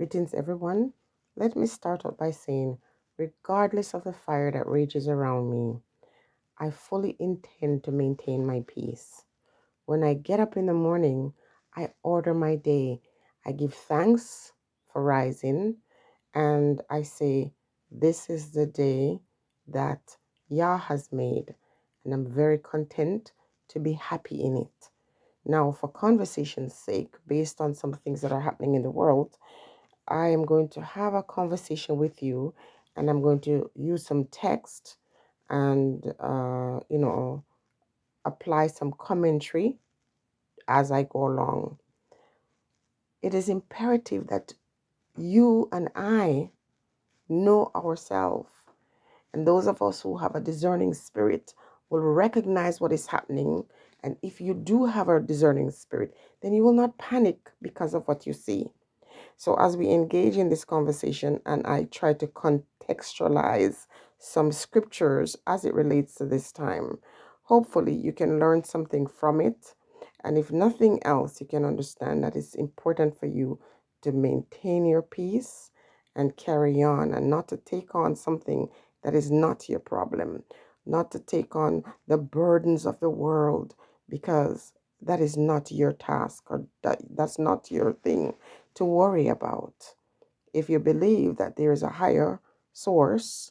Greetings, everyone. Let me start out by saying, regardless of the fire that rages around me, I fully intend to maintain my peace. When I get up in the morning, I order my day. I give thanks for rising and I say, this is the day that Yah has made, and I'm very content to be happy in it. Now, for conversation's sake, based on some things that are happening in the world, I am going to have a conversation with you and I'm going to use some text and, apply some commentary as I go along. It is imperative that you and I know ourselves. And those of us who have a discerning spirit will recognize what is happening. And if you do have a discerning spirit, then you will not panic because of what you see. So, as we engage in this conversation and I try to contextualize some scriptures as it relates to this time, hopefully you can learn something from it. And if nothing else, you can understand that it's important for you to maintain your peace and carry on and not to take on something that is not your problem, not to take on the burdens of the world because that is not your task or that's not your thing to worry about. If you believe that there is a higher source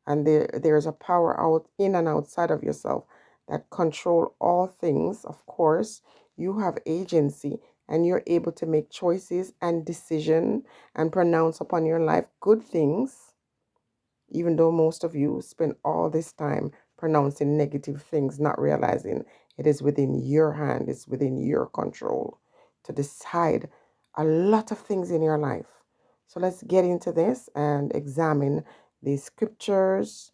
and there is a power out in and outside of yourself that control all things, of course, you have agency and you're able to make choices and decision and pronounce upon your life good things, even though most of you spend all this time pronouncing negative things, not realizing it is within your hand, it's within your control to decide a lot of things in your life. So let's get into this and examine these scriptures,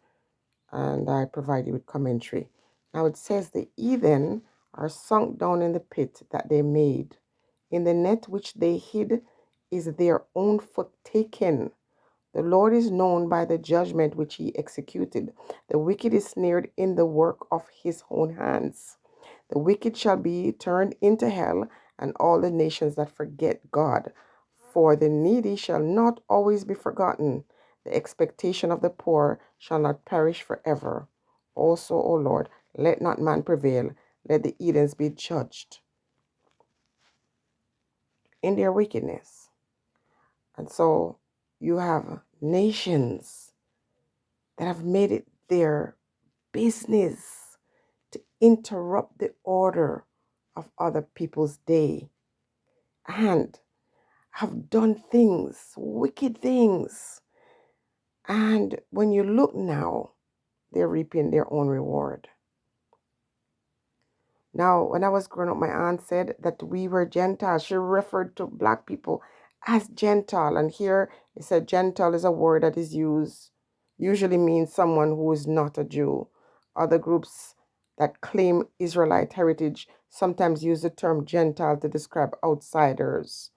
and I provide you with commentary. Now it says, the heathen are sunk down in the pit that they made. In the net which they hid is their own foot taken. The Lord is known by the judgment which he executed. The wicked is snared in the work of his own hands. The wicked shall be turned into hell, and all the nations that forget God. For the needy shall not always be forgotten. The expectation of the poor shall not perish forever. Also, O Lord, let not man prevail. Let the heathens be judged in their wickedness. And so you have nations that have made it their business to interrupt the order of other people's day and have done things, wicked things. And when you look now, they're reaping their own reward. Now, when I was growing up, my aunt said that we were Gentiles. She referred to black people as Gentile. And here it said Gentile is a word that is used, usually means someone who is not a Jew. Other groups that claim Israelite heritage sometimes use the term Gentile to describe outsiders.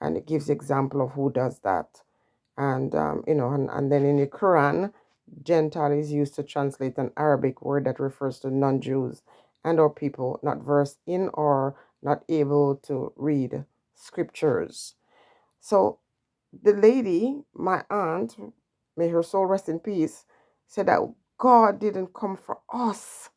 And it gives example of who does that. And, and then in the Quran, Gentile is used to translate an Arabic word that refers to non-Jews and or people not versed in or not able to read scriptures. So the lady, my aunt, may her soul rest in peace, said that God didn't come for us.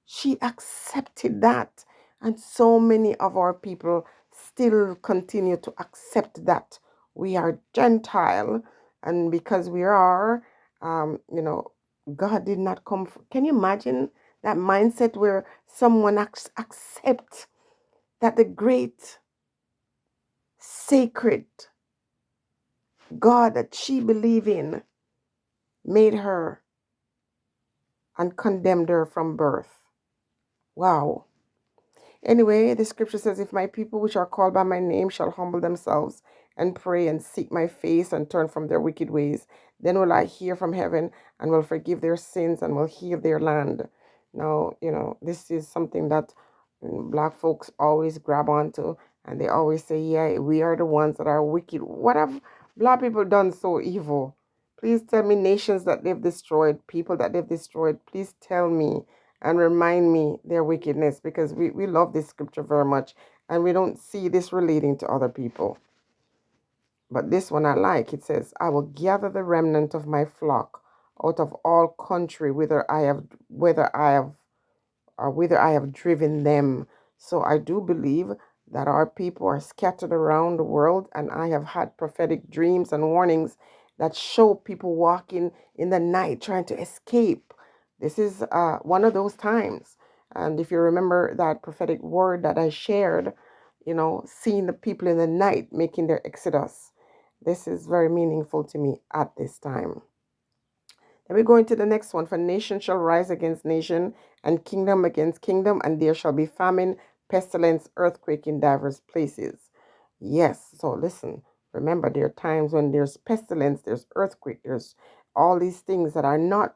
She accepted that. And so many of our people still continue to accept that we are Gentile. And because we are, God did not come. Can you imagine that mindset where someone accepts that the great sacred God that she believed in made her and condemned her from birth? Wow. Anyway, the scripture says, if my people which are called by my name shall humble themselves and pray and seek my face and turn from their wicked ways, then will I hear from heaven and will forgive their sins and will heal their land. Now, this is something that black folks always grab onto, and they always say, yeah, we are the ones that are wicked. What have black people done so evil? Please tell me nations that they've destroyed, people that they've destroyed. Please tell me and remind me their wickedness, because we love this scripture very much and we don't see this relating to other people. But this one I like. It says, I will gather the remnant of my flock out of all country, whither I have driven them. So I do believe that our people are scattered around the world, and I have had prophetic dreams and warnings that show people walking in the night trying to escape. This is one of those times. And if you remember that prophetic word that I shared, seeing the people in the night making their exodus, this is very meaningful to me at this time. Then we go into the next one. For nation shall rise against nation, and kingdom against kingdom, and there shall be famine, pestilence, earthquake in divers places. Yes, so listen, remember, there are times when there's pestilence, there's earthquake, there's all these things that are not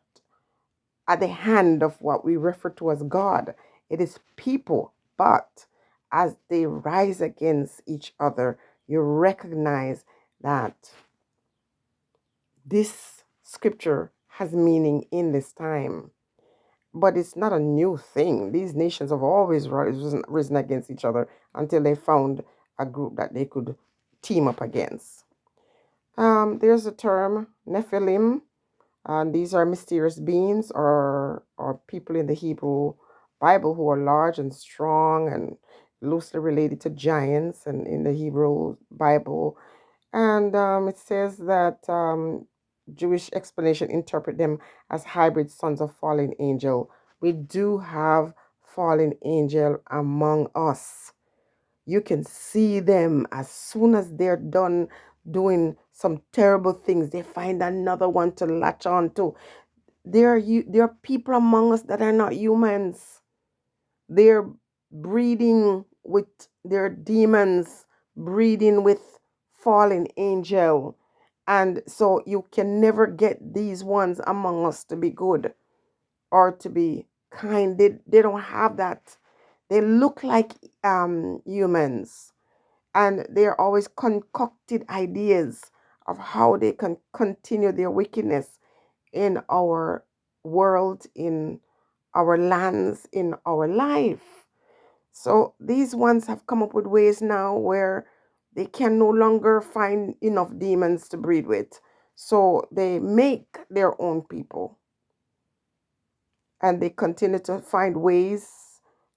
at the hand of what we refer to as God. It is people, but as they rise against each other, you recognize that this scripture has meaning in this time. But it's not a new thing. These nations have always risen against each other until they found a group that they could team up against. There's a term, Nephilim, and these are mysterious beings or people in the Hebrew Bible who are large and strong and loosely related to giants, and in the Hebrew Bible. And it says that Jewish explanation interpret them as hybrid sons of fallen angel. We do have fallen angel among us. You can see them as soon as they're done doing some terrible things. They find another one to latch on to. There are people among us that are not humans. They're breeding with their demons, breeding with fallen angel. And so you can never get these ones among us to be good or to be kind. They don't have that. They look like humans, and they're always concocted ideas of how they can continue their wickedness in our world, in our lands, in our life. So these ones have come up with ways now where they can no longer find enough demons to breed with. So they make their own people, and they continue to find ways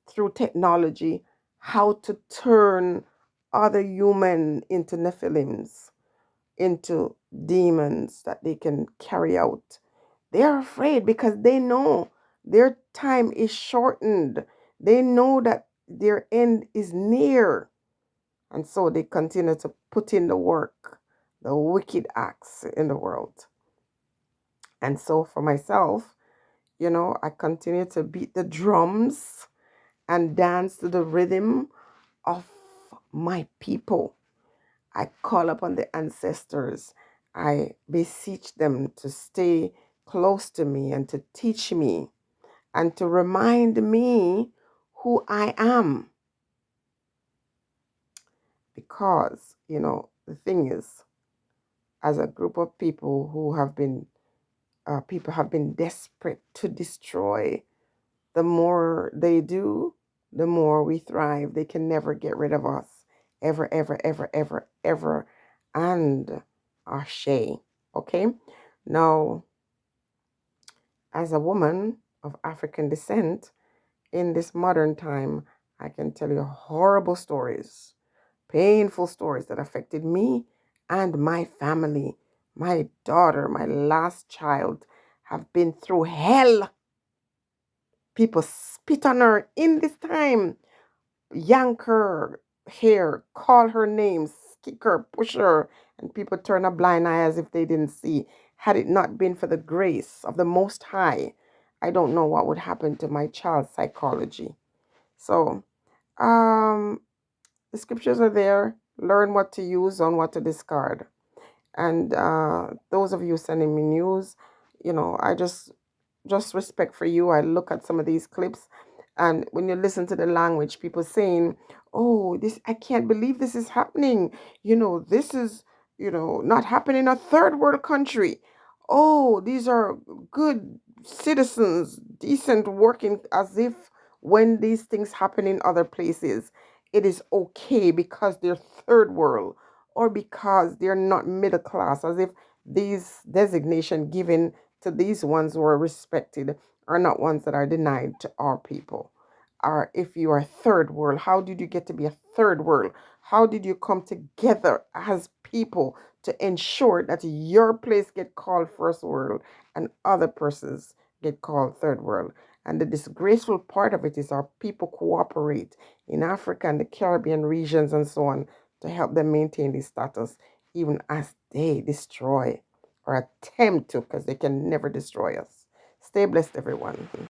through technology how to turn other human into Nephilims, into demons that they can carry out. They are afraid because they know their time is shortened. They know that their end is near. And so they continue to put in the work, the wicked acts in the world. And so for myself, I continue to beat the drums and dance to the rhythm of my people. I call upon the ancestors. I beseech them to stay close to me and to teach me and to remind me who I am. Because, the thing is, as a group of people people have been desperate to destroy. The more they do, the more we thrive. They can never get rid of us. Ever, ever, ever, ever, ever. And Ashe. Okay? Now, as a woman of African descent, in this modern time, I can tell you horrible stories, painful stories that affected me and my family. My daughter, my last child, have been through hell. People spit on her in this time, yank her hair, call her names, kick her, push her, and people turn a blind eye as if they didn't see. Had it not been for the grace of the Most High, I don't know what would happen to my child's psychology. So, um, the scriptures are there. Learn what to use and what to discard. And those of you sending me news, I just respect for you. I look at some of these clips, and when you listen to the language, people saying, "Oh, this I can't believe this is happening." This is not happening in a third world country. Oh, these are good citizens, decent working, as if when these things happen in other places, it is okay because they're third world. or because they're not middle class, as if these designation given to these ones who are respected are not ones that are denied to our people. Or if you are third world, how did you get to be a third world? How did you come together as people to ensure that your place get called first world and other persons get called third world? And the disgraceful part of it is our people cooperate in Africa and the Caribbean regions and so on to help them maintain this status, even as they destroy or attempt to, because they can never destroy us. Stay blessed, everyone.